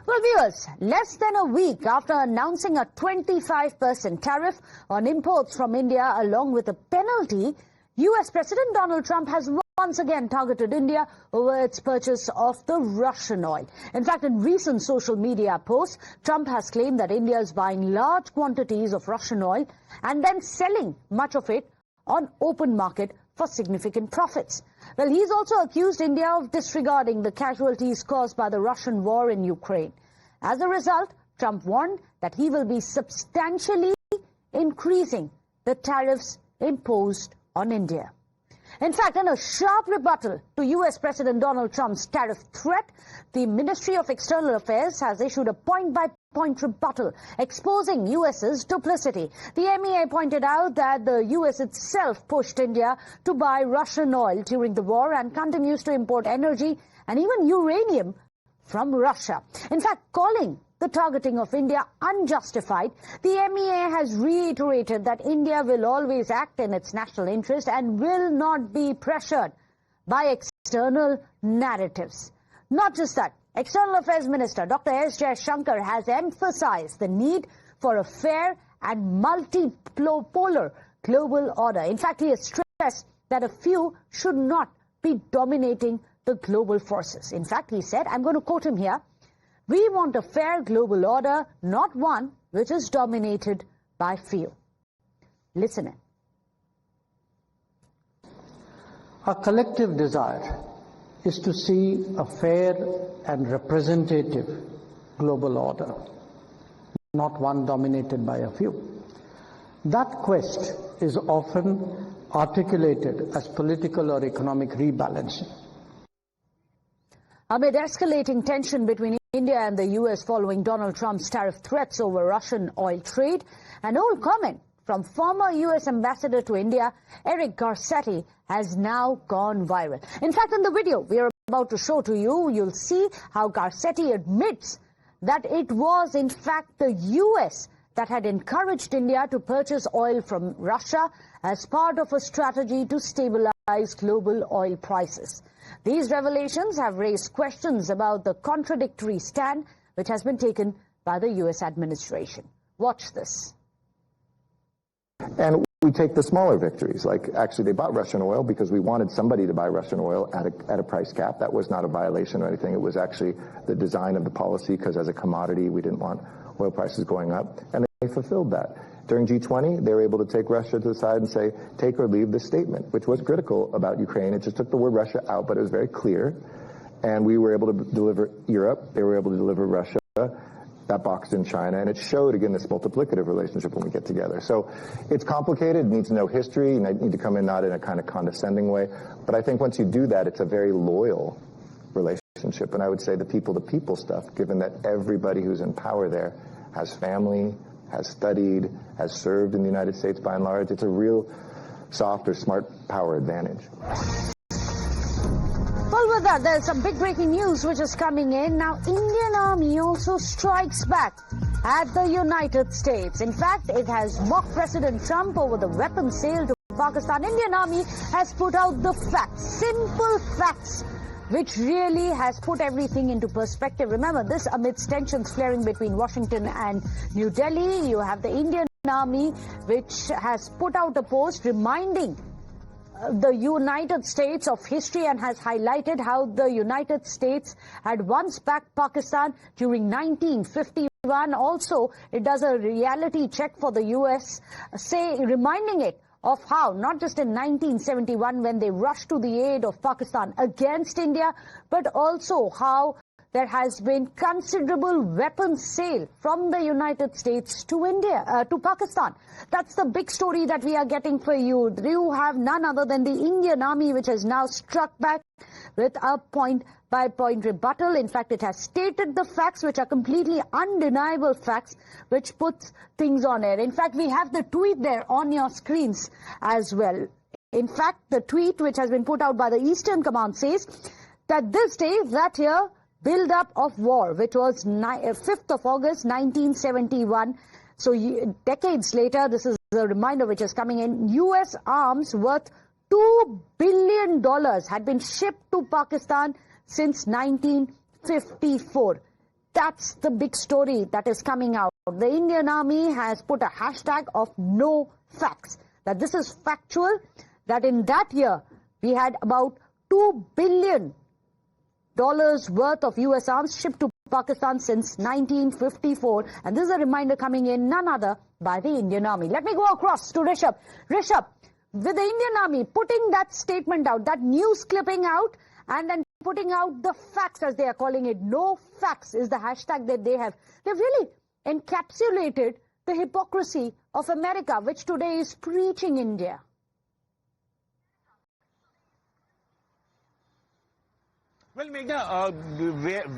Well, viewers, less than a week after announcing a 25% tariff on imports from India along with a penalty, US President Donald Trump has once again targeted India over its purchase of the Russian oil. In fact, in recent social media posts, Trump has claimed that India is buying large quantities of Russian oil and then selling much of it on open market for significant profits. Well, he's also accused India of disregarding the casualties caused by the Russian war in Ukraine. As a result, Trump warned that he will be substantially increasing the tariffs imposed on India. In fact, in a sharp rebuttal to US President Donald Trump's tariff threat, the Ministry of External Affairs has issued a point-by-point rebuttal exposing US's duplicity. The MEA pointed out that the US itself pushed India to buy Russian oil during the war and continues to import energy and even uranium from Russia. In fact, calling the targeting of India unjustified, the MEA has reiterated that India will always act in its national interest and will not be pressured by external narratives. Not just that, External Affairs Minister Dr. S. Jaishankar has emphasized the need for a fair and multipolar global order. In fact, he has stressed that a few should not be dominating the global forces. In fact, he said, I'm going to quote him here, "We want a fair global order, not one which is dominated by few." Listen in. Our collective desire is to see a fair and representative global order, not one dominated by a few. That quest is often articulated as political or economic rebalancing. Amid escalating tension between India and the US following Donald Trump's tariff threats over Russian oil trade, an old comment from former US Ambassador to India, Eric Garcetti, has now gone viral. In fact, in the video we are about to show to you, you'll see how Garcetti admits that it was in fact the US that had encouraged India to purchase oil from Russia as part of a strategy to stabilize global oil prices. These revelations have raised questions about the contradictory stand which has been taken by the US administration. Watch this. And we take the smaller victories, like actually they bought Russian oil because we wanted somebody to buy Russian oil at a price cap. That was not a violation or anything. It was actually the design of the policy, because as a commodity we didn't want oil prices going up, and they fulfilled that. During G20, they were able to take Russia to the side and say, take or leave this statement, which was critical about Ukraine. It just took the word Russia out, but it was very clear. And we were able to deliver Europe. They were able to deliver Russia. That boxed in China. And it showed, again, this multiplicative relationship when we get together. So it's complicated. It needs to know history. You need to come in not in a kind of condescending way. But I think once you do that, it's a very loyal relationship. And I would say the people-to-people stuff, given that everybody who's in power there has family, has studied, has served in the United States by and large. It's a real soft or smart power advantage. Well, with that, there's some big breaking news which is coming in. Now, Indian Army also strikes back at the United States. In fact, it has mocked President Trump over the weapons sale to Pakistan. Indian Army has put out the facts, simple facts, which really has put everything into perspective. Remember, this amidst tensions flaring between Washington and New Delhi. You have the Indian Army, which has put out a post reminding the United States of history and has highlighted how the United States had once backed Pakistan during 1951. Also, it does a reality check for the US, reminding it of how, not just in 1971 when they rushed to the aid of Pakistan against India, but also how there has been considerable weapons sale from the United States to to Pakistan. That's the big story that we are getting for you. You have none other than the Indian Army, which has now struck back with a point-by-point rebuttal. In fact, it has stated the facts, which are completely undeniable facts, which puts things on air. In fact, we have the tweet there on your screens as well. In fact, the tweet which has been put out by the Eastern Command says that this day, that year, build-up of war, which was 5th of August, 1971. So decades later, this is a reminder which is coming in. U.S. arms worth $2 billion had been shipped to Pakistan since 1954. That's the big story that is coming out. The Indian Army has put a hashtag of no facts, that this is factual, that in that year we had about $2 billion worth of US arms shipped to Pakistan since 1954. And this is a reminder coming in, none other by the Indian Army. Let me go across to Rishabh. Rishabh, with the Indian Army putting that statement out, that news clipping out, and then putting out the facts, as they are calling it, no facts is the hashtag that they have. They've really encapsulated the hypocrisy of America, which today is preaching India. Well, Meghna,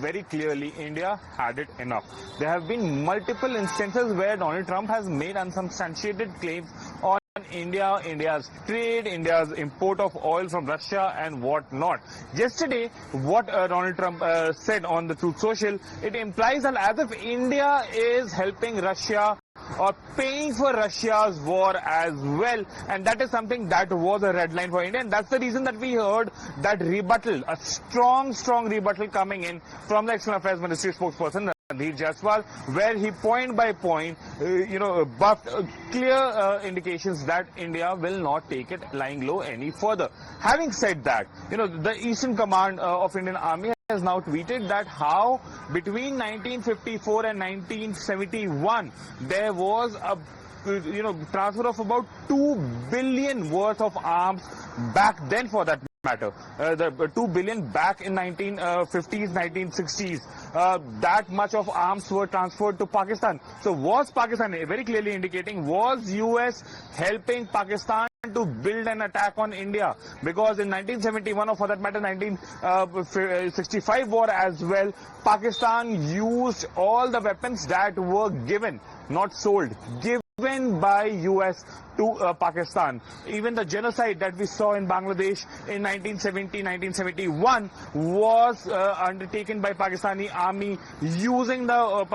very clearly, India had it enough. There have been multiple instances where Donald Trump has made unsubstantiated claims on India, India's trade, India's import of oil from Russia and what not. Yesterday, what Donald Trump said on the Truth Social, it implies that as if India is helping Russia or paying for Russia's war as well, and that is something that was a red line for India, and that's the reason that we heard that rebuttal, a strong rebuttal coming in from the External Affairs Ministry spokesperson Randeep Jaiswal, where he point by point, buffed clear indications that India will not take it lying low any further. Having said that, the Eastern Command of Indian Army has now tweeted that how between 1954 and 1971 there was a transfer of about 2 billion worth of arms back then, for that matter. The 2 billion back in 1950s, 1960s. That much of arms were transferred to Pakistan. So was Pakistan, very clearly indicating, was US helping Pakistan to build an attack on India? Because in 1971, or for that matter 1965 war as well, Pakistan used all the weapons that were given, not sold, given by US to Pakistan. Even the genocide that we saw in Bangladesh in 1970-1971 was undertaken by Pakistani army using the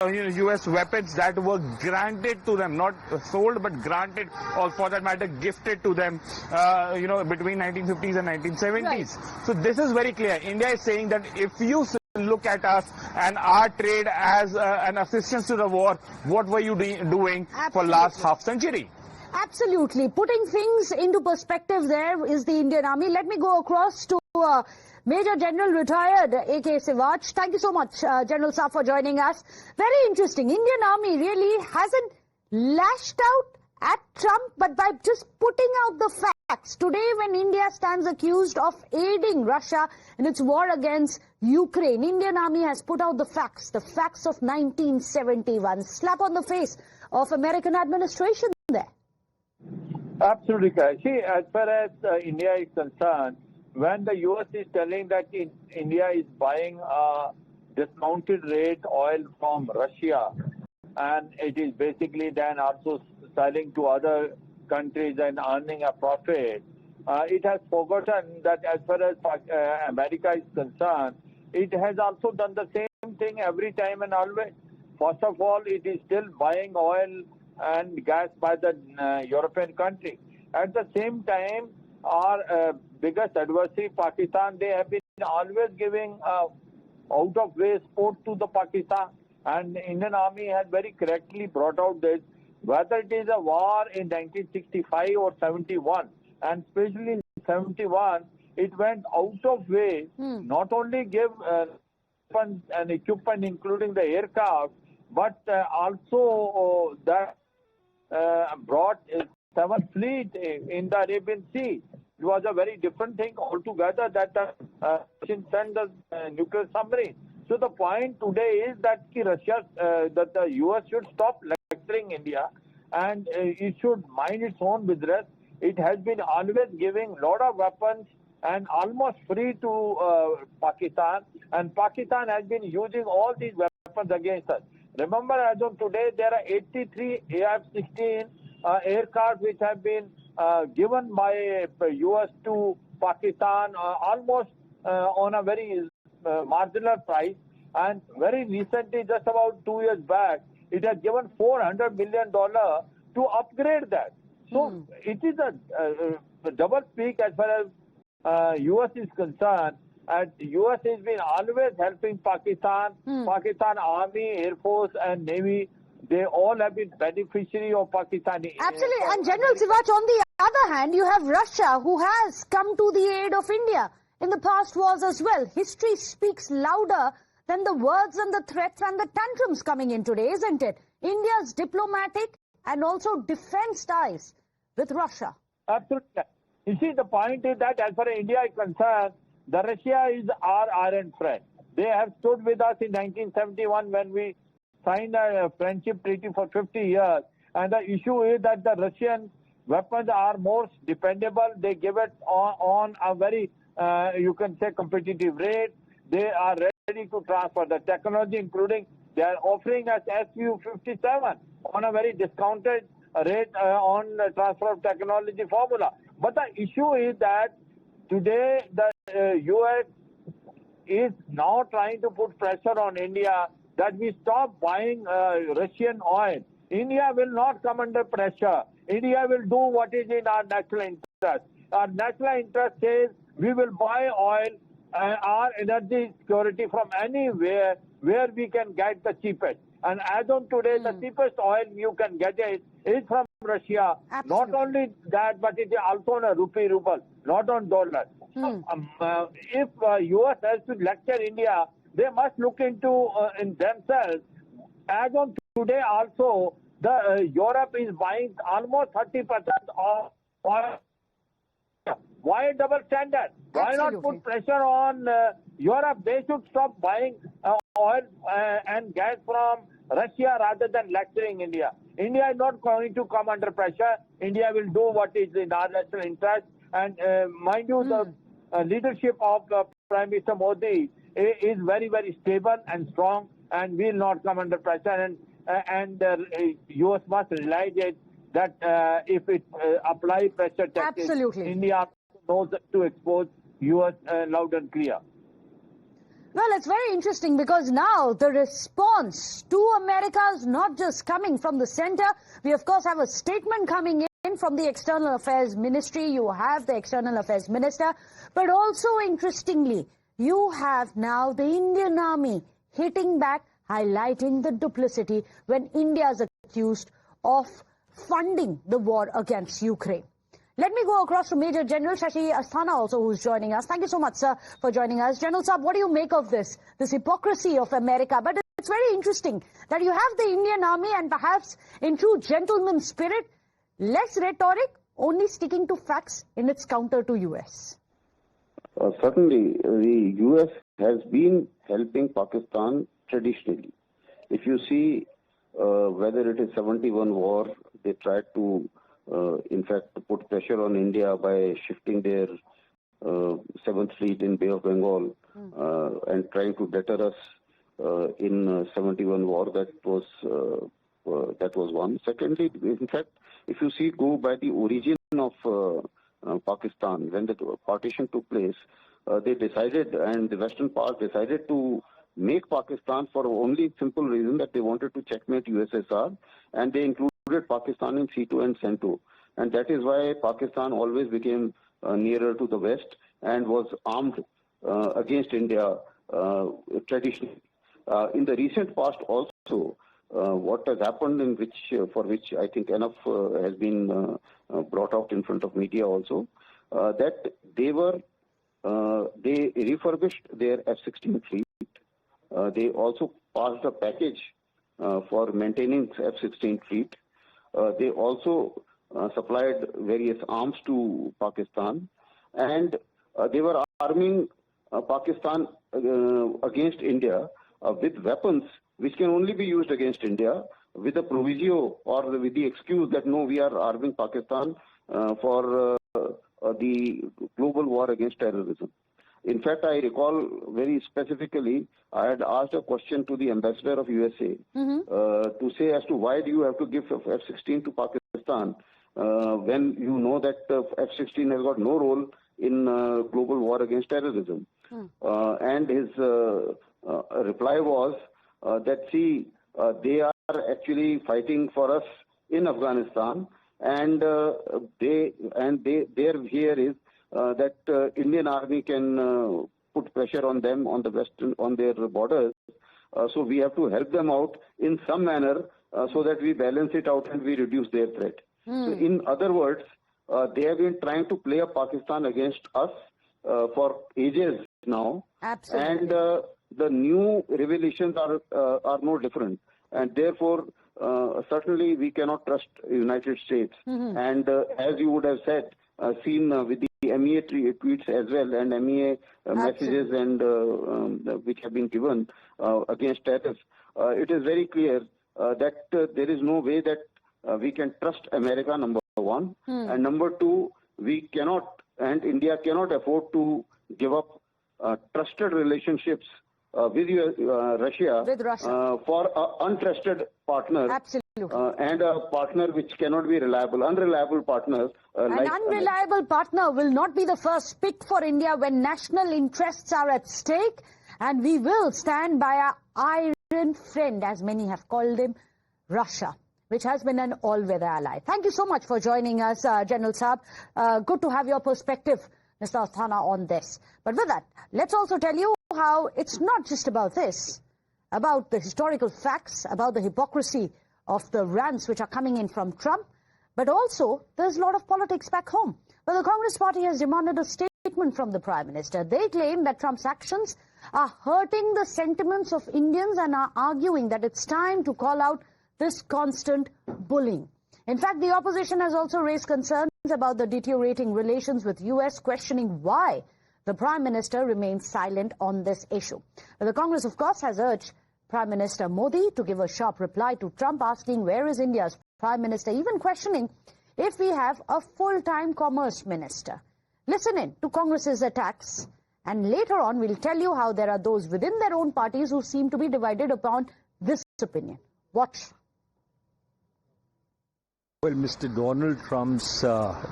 US weapons that were granted to them, not sold but granted, or for that matter gifted to them, between 1950s and 1970s. Right. So this is very clear. India is saying that if you look at us and our trade as an assistance to the war, what were you doing for last half century? Absolutely. Putting things into perspective there is the Indian Army. Let me go across to Major General retired A.K. Sivaj. Thank you so much, General Saab, for joining us. Very interesting. Indian Army really hasn't lashed out at Trump, but by just putting out the facts. Today, when India stands accused of aiding Russia in its war against Ukraine, Indian Army has put out the facts of 1971. Slap on the face of American administration there. Absolutely correct. See, as far as India is concerned, when the U.S. is telling that India is buying discounted rate oil from Russia, and it is basically then also selling to other countries and earning a profit, it has forgotten that as far as America is concerned, it has also done the same thing every time and always. First of all, it is still buying oil and gas by the European country. At the same time, our biggest adversary, Pakistan, they have been always giving out-of-way support to the Pakistan. And the Indian Army has very correctly brought out this, whether it is a war in 1965 or 71, and especially in 71, it went out of way, not only give weapons and equipment, including the aircraft, but also that brought a 7th Fleet in the Arabian Sea. It was a very different thing altogether that the Russians sent the nuclear submarine. So the point today is that that the US should stop lecturing India, and it should mind its own business. It has been always giving a lot of weapons and almost free to Pakistan, and Pakistan has been using all these weapons against us. Remember, as of today, there are 83 AF-16 aircraft which have been given by US to Pakistan almost on a very marginal price, and very recently, just about 2 years back, it has given $400 million to upgrade that. So it is a double speak as far as US is concerned. US has been always helping Pakistan. Pakistan Army, Air Force and Navy, they all have been beneficiary of Pakistani. Absolutely. And General Sivach, on the other hand, you have Russia, who has come to the aid of India in the past wars as well. History speaks louder than the words and the threats and the tantrums coming in today, isn't it? India's diplomatic and also defense ties with Russia. Absolutely. You see, the point is that as far as India is concerned, the Russia is our iron friend. They have stood with us in 1971 when we signed a friendship treaty for 50 years. And the issue is that the Russian weapons are more dependable. They give it on a very, you can say, competitive rate. They are ready to transfer the technology, including they are offering us Su-57 on a very discounted rate on transfer of technology formula. But the issue is that today the US is now trying to put pressure on India that we stop buying Russian oil. India will not come under pressure. India will do what is in our national interest. Our national interest says we will buy oil and our energy security from anywhere where we can get the cheapest. And as on today, the cheapest oil you can get it is from Russia. Absolutely. Not only that, but it is also on a rupee ruble, not on dollar. So, if US has to lecture India, they must look into in themselves. As on today also, the Europe is buying almost 30% of oil. Why double standard? Why not put pressure on Europe? They should stop buying oil and gas from Russia rather than lecturing India. India is not going to come under pressure. India will do what is in our national interest. And mind you, the leadership of Prime Minister Modi is very, very stable and strong and will not come under pressure. And US must realize it that if it apply pressure tactics, India knows to expose US loud and clear. Well, it's very interesting because now the response to America is not just coming from the center. We, of course, have a statement coming in from the External Affairs Ministry. You have the External Affairs Minister. But also, interestingly, you have now the Indian Army hitting back, highlighting the duplicity when India is accused of funding the war against Ukraine. Let me go across to Major General Shashi Asthana also, who's joining us. Thank you so much, sir, for joining us. General Saab, what do you make of this hypocrisy of America? But it's very interesting that you have the Indian Army and perhaps in true gentleman's spirit, less rhetoric, only sticking to facts in its counter to US. Certainly, the US has been helping Pakistan traditionally. If you see whether it is 71 war, they tried to in fact, put pressure on India by shifting their 7th Fleet in Bay of Bengal and trying to deter us in 71 war. That was one. Secondly, in fact, if you see, go by the origin of Pakistan, when the partition took place, they decided, and the Western powers decided to make Pakistan for only simple reason that they wanted to checkmate USSR, and they included Pakistan in C2 and CENTO, and that is why Pakistan always became nearer to the West and was armed against India traditionally. In the recent past also, what has happened, in which for which I think enough has been brought out in front of media also, that they refurbished their F-16 fleet. They also passed a package for maintaining F-16 fleet. They also supplied various arms to Pakistan, and they were arming Pakistan against India with weapons which can only be used against India, with a proviso or with the excuse that no, we are arming Pakistan for the global war against terrorism. In fact, I recall very specifically, I had asked a question to the ambassador of USA to say as to why do you have to give F-16 to Pakistan when you know that F-16 has got no role in global war against terrorism. And his reply was that, see, they are actually fighting for us in Afghanistan, and their here is that Indian Army can put pressure on them on the western, on their borders. So we have to help them out in some manner so that we balance it out and we reduce their threat. So in other words, they have been trying to play a Pakistan against us for ages now. Absolutely. And the new revelations are no different. And therefore, certainly we cannot trust United States. And as you would have said, seen with the MEA tweets as well, and MEA messages and which have been given against tariffs, it is very clear that there is no way that we can trust America, number one. And number two, we cannot, and India cannot afford to give up trusted relationships with Russia, for an untrusted partner. Absolutely. And a partner which cannot be reliable, unreliable partner. An unreliable partner will not be the first pick for India when national interests are at stake, and we will stand by our iron friend, as many have called him, Russia, which has been an all-weather ally. Thank you so much for joining us, General Saab. Good to have your perspective, Mr. Asthana, on this. But with that, let's also tell you how it's not just about this, about the historical facts, about the hypocrisy of the rants which are coming in from Trump, but also there's a lot of politics back home. But the Congress party has demanded a statement from the Prime Minister. They claim that Trump's actions are hurting the sentiments of Indians and are arguing that it's time to call out this constant bullying. In fact, the opposition has also raised concerns about the deteriorating relations with US, questioning why the Prime Minister remains silent on this issue. But the Congress, of course, has urged Prime Minister Modi to give a sharp reply to Trump, asking where is India's Prime Minister, even questioning if we have a full-time Commerce Minister. Listen in to Congress's attacks, and later on we'll tell you how there are those within their own parties who seem to be divided upon this opinion. Watch. Well, Mr. Donald Trump's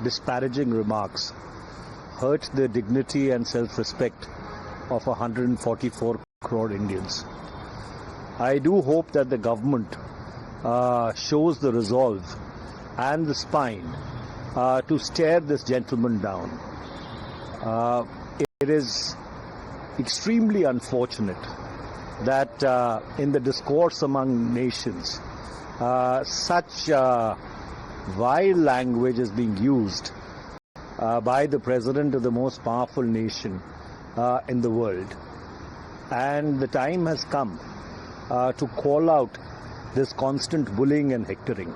disparaging remarks hurt the dignity and self-respect of 144 crore Indians. I do hope that the government shows the resolve and the spine to stare this gentleman down. It is extremely unfortunate that in the discourse among nations, such vile language is being used by the president of the most powerful nation in the world. And the time has come to call out this constant bullying and hectoring.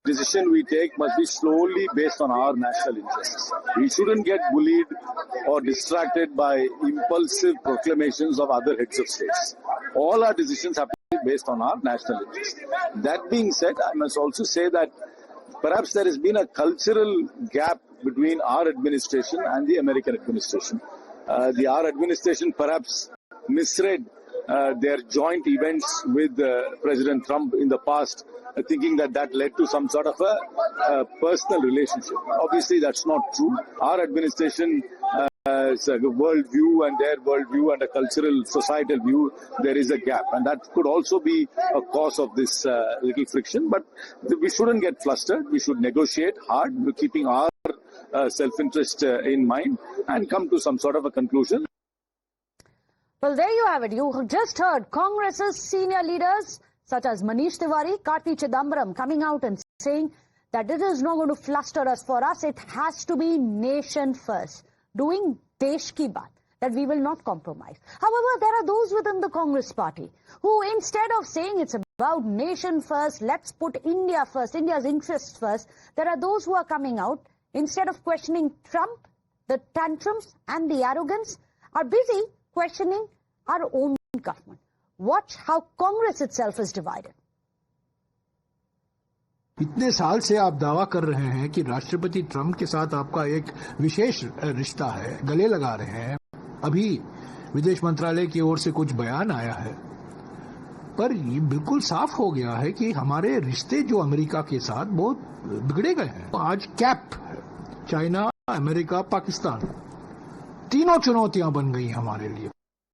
Decision we take must be solely based on our national interests. We shouldn't get bullied or distracted by impulsive proclamations of other heads of states. All our decisions have to be based on our national interests. That being said, I must also say that perhaps there has been a cultural gap between our administration and the American administration. Our administration perhaps misread their joint events with President Trump in the past, thinking that that led to some sort of a personal relationship. Obviously, that's not true. Our administration has a world view, and their world view and a cultural, societal view, there is a gap. And that could also be a cause of this little friction. But we shouldn't get flustered. We should negotiate hard, keeping our self-interest in mind, and come to some sort of a conclusion. Well, there you have it. You just heard Congress's senior leaders such as Manish Tiwari, Karti Chidambaram coming out and saying that it is not going to fluster us. For us, it has to be nation first, doing desh ki baat, that we will not compromise. However, there are those within the Congress party who, instead of saying it's about nation first, let's put India first, India's interests first, there are those who are coming out, instead of questioning Trump, the tantrums and the arrogance, are busy questioning our own government. Watch how Congress itself is divided. इतने साल से आप दावा कर रहे हैं कि राष्ट्रपति ट्रंप के साथ आपका एक विशेष रिश्ता है, गले लगा रहे हैं. अभी विदेश मंत्रालय की ओर से कुछ बयान आया है, पर ये बिल्कुल साफ हो गया है कि हमारे रिश्ते जो अमेरिका के साथ बहुत बिगड़े गए हैं. आज कैप है, चाइना, अमेरिका, पाकिस्तान, तीनों चुनौतियां बन गई हमारे लिए.